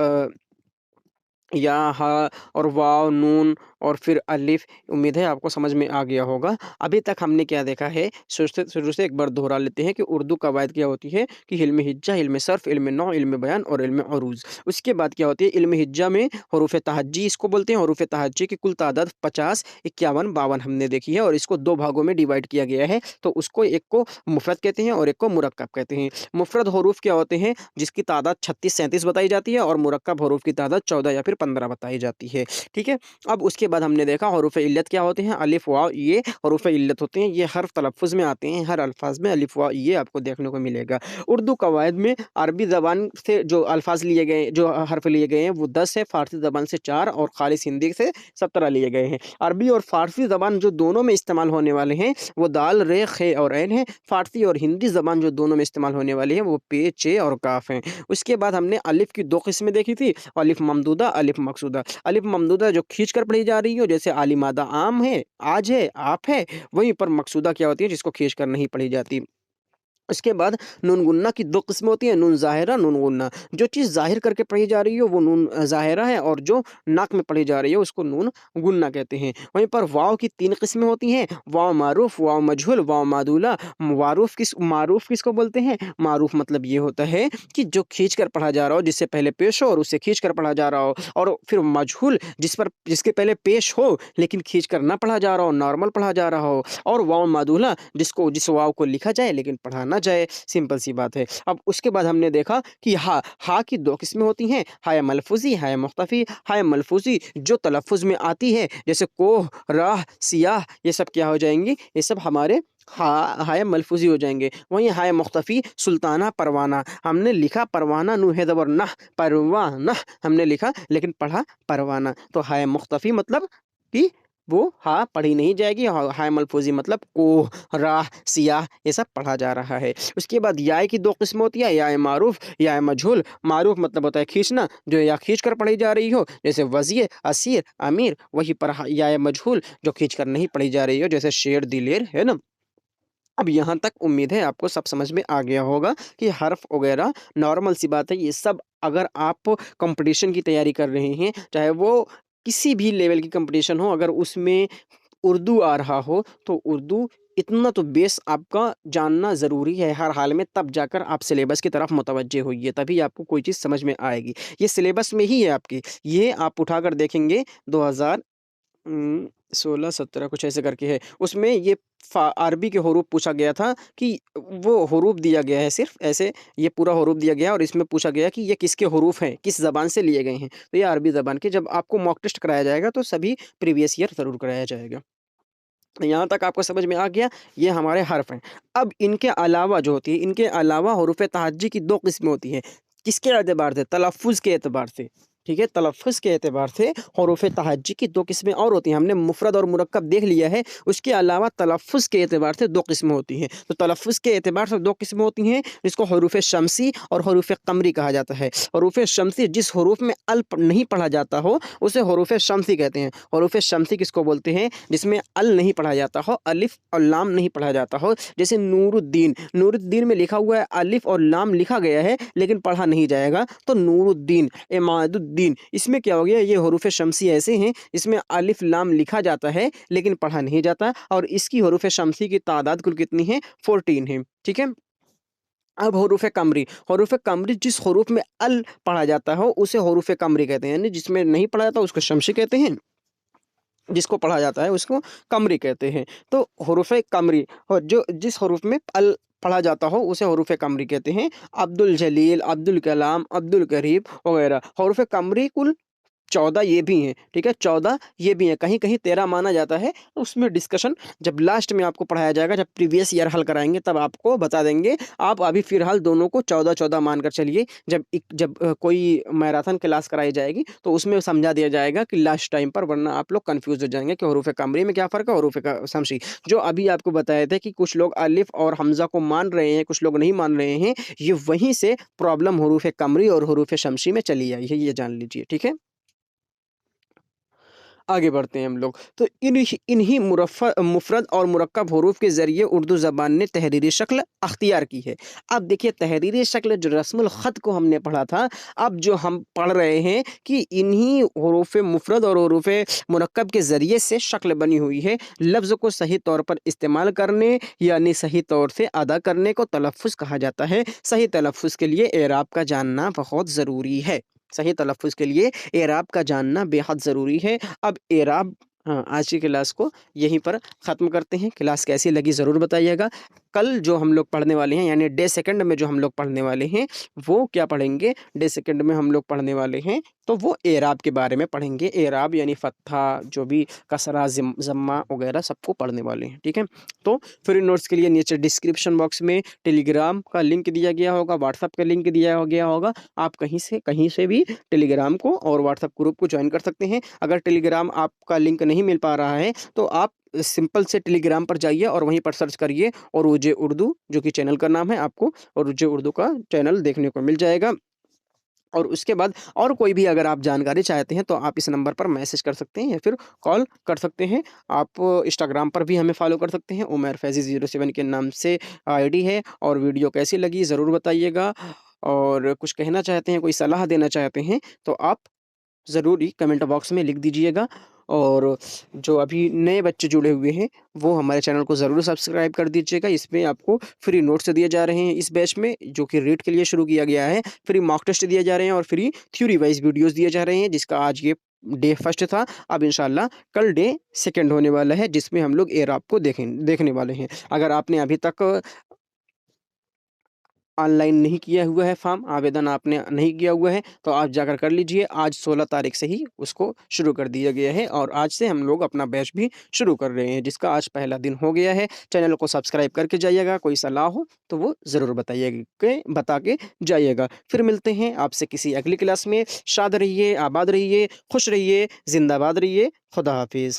या, हा और वाव, नून और फिर अलिफ। उम्मीद है आपको समझ में आ गया होगा। अभी तक हमने क्या देखा है, शुरू से एक बार दोहरा लेते हैं कि उर्दू कवायद क्या होती है कि इल्म हिज्जा, इल्म सर्फ़, इल्म नहव, इल्म बयान और इल्म अरूज़। उसके बाद क्या होती है, इल्म हिज्जा में हरूफ़ तहज्जी इसको बोलते हैं। हरूफ़ तहज्जी की कुल तादाद 50, 51, 52 हमने देखी है और इसको 2 भागों में डिवाइड किया गया है। तो उसको एक को मुफ़रद कहते हैं और एक को मुरक्कब कहते हैं। मुफ़रद हरूफ़ क्या होते हैं, जिसकी तादाद 36-37 बताई जाती है और मुरक्कब हरूफ़ की तादाद 14 या फिर 15 बताई जाती है। ठीक है? अब उसके बाद हमने देखा हरूफ़ इल्लत क्या होते हैं, अलिफ़, वाव, ये हरूफ़ इल्लत होते हैं। ये हर तलफ़्फ़ुज़ में आते हैं, हर अल्फ़ाज़ में अलिफ़, वाव, ये आपको देखने को मिलेगा। उर्दू कवायद में अरबी ज़बान से जो अल्फ़ाज़ लिए गए, जो हर्फ़ लिए गए हैं वो 10 है, फ़ारसी ज़बान से 4 और ख़ालिस हिंदी से 17 लिए गए हैं। अरबी और फ़ारसी ज़बान जो दोनों में इस्तेमाल होने वाले हैं, वो दाल, रे, खे और ऐन हैं। फ़ारसी और हिंदी ज़बान जो दोनों में इस्तेमाल होने वाली है, वो पे, चे और काफ़ हैं। उसके बाद हमने अलिफ़ की 2 किस्में देखी थी, अलिफ़ ममदूदा, अलिफ़ मक़सूदा। अलिफ़ ममदूदा जो खींच कर पढ़ी जा रही हो, जैसे आलिमादा आम है, आज है, आप है, वहीं पर मक़सूदा क्या होती है, जिसको खींच कर नहीं पढ़ी जाती। उसके बाद नून गुन्ना की 2 किस्में होती हैं, नून ज़ाहिरा, नून गुन्ना। जो चीज़ ज़ाहिर करके पढ़ी जा रही हो वो नून ज़ाहिरा है और जो नाक में पढ़ी जा रही है उसको नून गुन्ना कहते हैं। वहीं पर वाव की 3 किस्में होती हैं, वाव मारूफ़, वाव मजहूल, वाव मादूला। मारूफ़ किसको बोलते हैं? मारूफ़ मतलब ये होता है कि जो खींच कर पढ़ा जा रहा हो, जिससे पहले पेश हो और उसे खींच कर पढ़ा जा रहा हो। और फिर मजहूल जिसके पहले पेश हो लेकिन खींच कर ना पढ़ा जा रहा हो, नॉर्मल पढ़ा जा रहा हो। और वाव मादूला जिस वाव को लिखा जाए लेकिन पढ़ा ना जाए, सिंपल सी बात है। अब उसके बाद हमने देखा कि हा की 2 किस्में होती हैं, हाय मलफ़ूज़ी, हाय मुख्तफ़ी। हाय मलफ़ूज़ी जो तलफ़्फ़ुज़ में आती है, जैसे कोह, राह, सियाह, ये सब क्या हो जाएँगी? ये सब हमारे हाय मलफ़ूज़ी हो जाएँगे। वहीं हाय मुख्तफ़ी सुल्ताना, परवाना। हमने लिखा परवाना, नून है ज़बर नह, परवानह हमने लिखा लेकिन पढ़ा परवाना। तो हाय मुख्तफ़ी मतलब कि वो पढ़ी नहीं जाएगी। हाय मलफ़ूज़ी मतलब कोह, राह, सियाह ये सब पढ़ा जा रहा है। उसके बाद याय की 2 किस्में होती है, याय मारूफ़, याय मजहूल। मारूफ़ मतलब होता है खींचना, जो या खींच कर पढ़ी जा रही हो, जैसे वज़ीर, असीर, अमीर। वहीं पर याय मजहूल जो खींच कर नहीं पढ़ी जा रही हो, जैसे शेर, दिलेर, है ना? अब यहाँ तक उम्मीद है आपको सब समझ में आ गया होगा कि हर्फ़ वग़ैरह नॉर्मल सी बात है, ये सब अगर आप कॉम्पिटिशन की तैयारी कर रहे हैं, चाहे वो किसी भी लेवल की कॉम्पिटिशन हो, अगर उसमें उर्दू आ रहा हो, तो उर्दू इतना तो बेस आपका जानना ज़रूरी है हर हाल में, तब जाकर आप सिलेबस की तरफ मुतवज्जे होइए, तभी आपको कोई चीज़ समझ में आएगी। ये सिलेबस में ही है आपकी, ये आप उठाकर देखेंगे 2000 16-17 कुछ ऐसे करके है। उसमें ये अरबी के हुरूफ पूछा गया था कि वो हुरूफ दिया गया है सिर्फ़ ऐसे, ये पूरा हुरूफ दिया गया है और इसमें पूछा गया कि ये किसके हुरूफ हैं, किस ज़बान से लिए गए हैं। तो ये अरबी ज़बान के, जब आपको मॉक टेस्ट कराया जाएगा तो सभी प्रीवियस ईयर ज़रूर कराया जाएगा। यहाँ तक आपको समझ में आ गया, ये हमारे हर्फ़ हैं। अब इनके अलावा जो होती है, इनके अलावा हुरूफ़ तहज्जी की 2 किस्में होती हैं। किसके एतबार से? तलफ़्फ़ुज़ के एतबार से, ठीक है? तलफ़्फ़ुज़ के एतबार से हुरूफ़ तहज्जी की 2 किस्में और होती हैं। हमने मुफ़रद और मुरक्कब देख लिया है, उसके अलावा तलफ़्फ़ुज़ के एतबार से 2 किस्में होती हैं। तो तलफ़्फ़ुज़ के एतबार से 2 किस्में होती हैं, जिसको हुरूफ़ शम्सी और हुरूफ़ क़मरी कहा जाता है। हुरूफ़ शम्सी जिस हुरूफ़ में नहीं पढ़ा जाता हो, उसे हुरूफ़ शम्सी कहते हैं। हुरूफ़ शम्सी किसको बोलते हैं? जिसमें अल नहीं पढ़ा जाता हो, अलिफ़ और लाम नहीं पढ़ा जाता हो, जैसे नूरुद्दीन। नूरुद्दीन में लिखा हुआ है, अलिफ़ और लाम लिखा गया है, लेकिन पढ़ा नहीं जाएगा, तो नूरुद्दीन, इमादुद्दीन, इसमें क्या हो गया, ये हुरूफ़ शम्सी ऐसे हैं, इसमें अलिफ़ लाम लिखा जाता है, लेकिन पढ़ा नहीं जाता और इसकी हुरूफ़ शम्सी की तादाद कुल कितनी है? 14 है, ठीक है? अब हुरूफ़ कमरी जिस हुरूफ़ में अल पढ़ा जाता हो, उसे हुरूफ़ कमरी कहते हैं, यानी जिसमें नहीं पढ़ा जाता उसको शमसी कहते हैं, जिसको पढ़ा जाता है उसको कमरी कहते हैं। तो हुरूफ़ कमरी और जो जिस हुरूफ़ में अल पढ़ा जाता हो उसे हुरूफ़ कमरी कहते हैं। अब्दुल जलील, अब्दुल कलाम, अब्दुल करीम वगैरह। हुरूफ़ कमरी कुल 14 ये भी हैं, ठीक है? 14 ये भी हैं, कहीं-कहीं 13 माना जाता है, उसमें डिस्कशन जब लास्ट में आपको पढ़ाया जाएगा, जब प्रीवियस ईयर हल कराएँगे तब आपको बता देंगे। आप अभी फ़िलहाल दोनों को 14-14 मानकर चलिए, जब कोई मैराथन क्लास कराई जाएगी, तो उसमें समझा दिया जाएगा कि लास्ट टाइम पर, वरना आप लोग कन्फ्यूज़ हो जाएँगे कि हुरूफ़ कमरी में क्या फ़र्क है, हुरूफ़ क शमसी। जो अभी आपको बताए थे कि कुछ लोग अलिफ़ और हमज़ा को मान रहे हैं, कुछ लोग नहीं मान रहे हैं, ये वहीं से प्रॉब्लम हुरूफ़ कमरी और हुरूफ़ शमसी में चली आई है, ये जान लीजिए, ठीक है? आगे बढ़ते हैं हम लोग। तो इन्हीं मुफ़रद और मुरक्कब हरूफ के ज़रिए उर्दू ज़बान ने तहरीरी शक्ल अख्तियार की है। अब देखिए तहरीरी शक्ल जो रस्मुल ख़त को हमने पढ़ा था, अब जो हम पढ़ रहे हैं कि इन्हीं हरूफ़ मुफ़रद और हरूफ़ मुरक्कब के ज़रिए से शक्ल बनी हुई है। लफ्ज़ को सही तौर पर इस्तेमाल करने यानी सही तौर से अदा करने को तलफ़्फ़ुज़ कहा जाता है। सही तलफ़्फ़ुज़ के लिए एराब का जानना बहुत ज़रूरी है। सही तलफ़्फ़ुज़ के लिए एराब का जानना बेहद ज़रूरी है। अब एराब हाँ, आज की क्लास को यहीं पर ख़त्म करते हैं। क्लास कैसी लगी ज़रूर बताइएगा। कल जो हम लोग पढ़ने वाले हैं यानी डे सेकंड में जो हम लोग पढ़ने वाले हैं, वो क्या पढ़ेंगे? डे सेकंड में हम लोग पढ़ने वाले हैं, तो वो एराब के बारे में पढ़ेंगे। एराब यानी फ़त्हा, जो भी कसरा, ज़म्मा वगैरह सबको पढ़ने वाले हैं, ठीक है? तो फ्री नोट्स के लिए नीचे डिस्क्रिप्शन बॉक्स में टेलीग्राम का लिंक दिया गया होगा, व्हाट्सएप का लिंक दिया गया होगा। आप कहीं से भी टेलीग्राम को और व्हाट्सएप ग्रुप को जॉइन कर सकते हैं। अगर टेलीग्राम आपका लिंक नहीं मिल पा रहा है, तो आप सिंपल से टेलीग्राम पर जाइए और वहीं पर सर्च करिए औरूज उर्दू, जो कि चैनल का नाम है। आपको औरूज उर्दू का चैनल देखने को मिल जाएगा। और उसके बाद और कोई भी अगर आप जानकारी चाहते हैं, तो आप इस नंबर पर मैसेज कर सकते हैं या फिर कॉल कर सकते हैं। आप इंस्टाग्राम पर भी हमें फ़ॉलो कर सकते हैं, उमर फैज़ी 07 के नाम से आईडी है। और वीडियो कैसी लगी ज़रूर बताइएगा। और कुछ कहना चाहते हैं, कोई सलाह देना चाहते हैं, तो आप ज़रूर ही कमेंट बॉक्स में लिख दीजिएगा। और जो अभी नए बच्चे जुड़े हुए हैं, वो हमारे चैनल को ज़रूर सब्सक्राइब कर दीजिएगा। इसमें आपको फ्री नोट्स दिए जा रहे हैं इस बैच में, जो कि रीड के लिए शुरू किया गया है। फ्री मॉक टेस्ट दिए जा रहे हैं और फ्री थ्योरी वाइज़ वीडियोज़ दिए जा रहे हैं, जिसका आज ये डे फर्स्ट था। अब इंशाल्लाह कल डे सेकंड होने वाला है, जिसमें हम लोग एराब को देखने वाले हैं। अगर आपने अभी तक ऑनलाइन नहीं किया हुआ है फॉर्म, आवेदन आपने नहीं किया हुआ है, तो आप जाकर कर लीजिए। आज 16 तारीख से ही उसको शुरू कर दिया गया है और आज से हम लोग अपना बैच भी शुरू कर रहे हैं, जिसका आज पहला दिन हो गया है। चैनल को सब्सक्राइब करके जाइएगा। कोई सलाह हो तो वो ज़रूर बता के जाइएगा। फिर मिलते हैं आपसे किसी अगली क्लास में। शाद रहिए, आबाद रहिए, खुश रहिए, ज़िंदाबाद रहिए। खुदा हाफ़िज़।